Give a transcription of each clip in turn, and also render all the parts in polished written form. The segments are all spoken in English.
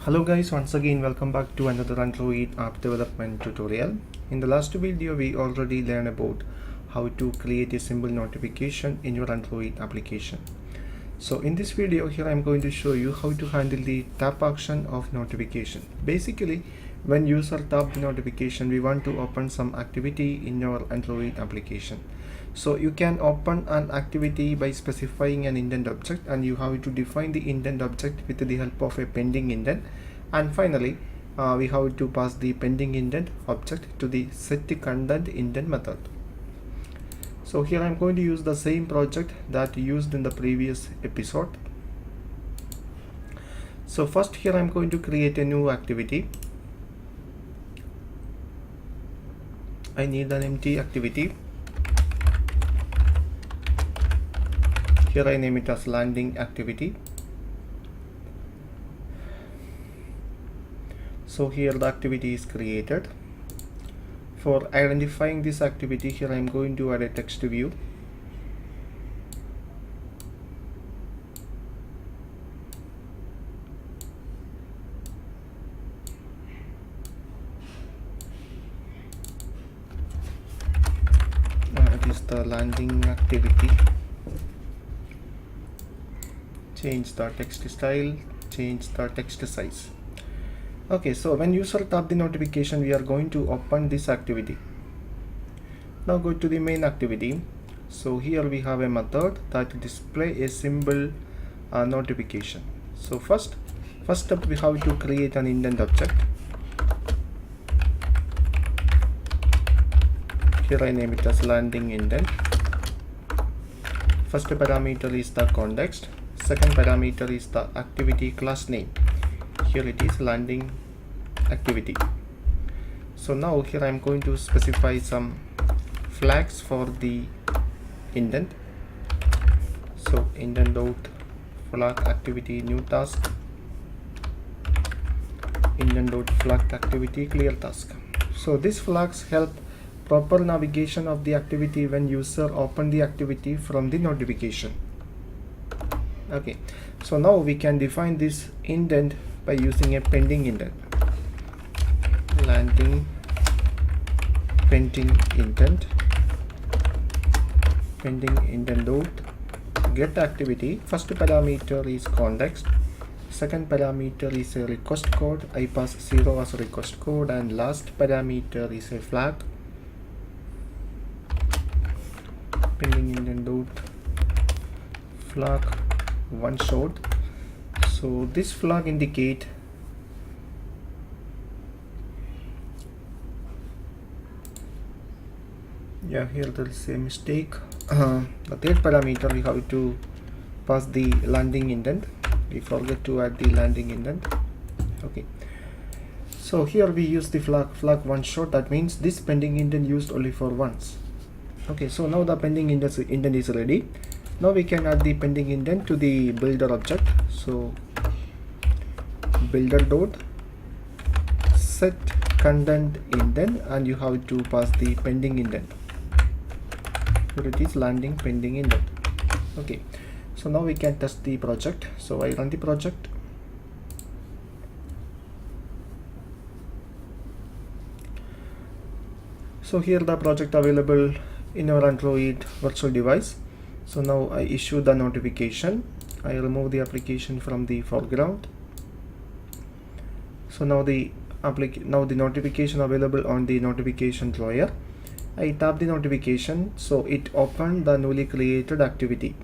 Hello guys, once again welcome back to another Android app development tutorial. In the last video we already learned about how to create a simple notification in your Android application. So in this video here I'm going to show you how to handle the tap action of notification. Basically, when user tap the notification, we want to open some activity in your Android application. So you can open an activity by specifying an indent object, and you have to define the indent object with the help of a pending indent. And finally, we have to pass the pending indent object to the set content indent method. So here I'm going to use the same project that used in the previous episode. So first here I'm going to create a new activity. I need an empty activity. Here I name it as landing activity. So here the activity is created. For identifying this activity, here I am going to add a text view. It is the landing activity. Change the text style, change the text size. Okay, so when user tap the notification, we are going to open this activity. Now go to the main activity. So here we have a method that display a symbol notification. So first step, we have to create an indent object. Here I name it as landing indent. First parameter is the context. Second parameter is the activity class name. Here it is landing activity. So now here I am going to specify some flags for the indent. So indent dot flag activity new task, indent dot flag activity clear task. So these flags help proper navigation of the activity when user open the activity from the notification. Okay, so now we can define this indent by using a pending indent. Landing pending indent dot get activity. First parameter is context, second parameter is a request code. I pass 0 as a request code, and last parameter is a flag. Pending indent dot flag one shot. So this flag indicate here there is a mistake. The third parameter we have to pass the landing indent. We forget to add the landing indent. Okay, so here we use the flag one shot. That means this pending indent used only for once. Okay, so now the pending indent is ready. Now we can add the pending indent to the builder object. So builder dot set content indent, and you have to pass the pending indent. Here it is landing pending indent. Okay, so now we can test the project. So I run the project. So here the project available in our Android virtual device. So now I issue the notification. I remove the application from the foreground. So now the notification available on the notification drawer. I tap the notification, so it opened the newly created activity.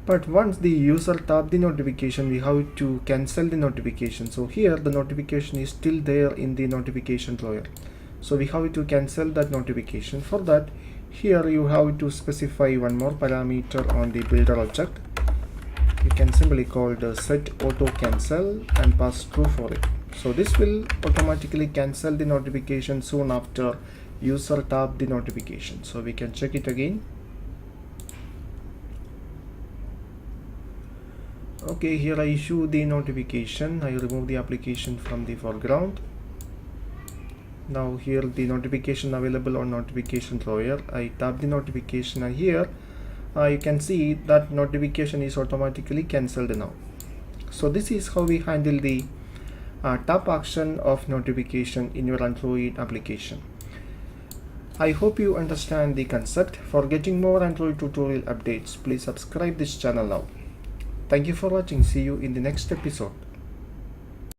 But once the user tap the notification, we have to cancel the notification. So here the notification is still there in the notification drawer. So we have to cancel that notification. For that, here you have to specify one more parameter on the builder object. You can simply call the set auto cancel and pass true for it. So this will automatically cancel the notification soon after user tap the notification. So we can check it again. Okay, here I issue the notification. I remove the application from the foreground. Now here the notification available on notification drawer. I tap the notification, and here you can see that notification is automatically cancelled now. So this is how we handle the top action of notification in your Android application. I hope you understand the concept. For getting more Android tutorial updates, please subscribe this channel now. Thank you for watching. See you in the next episode.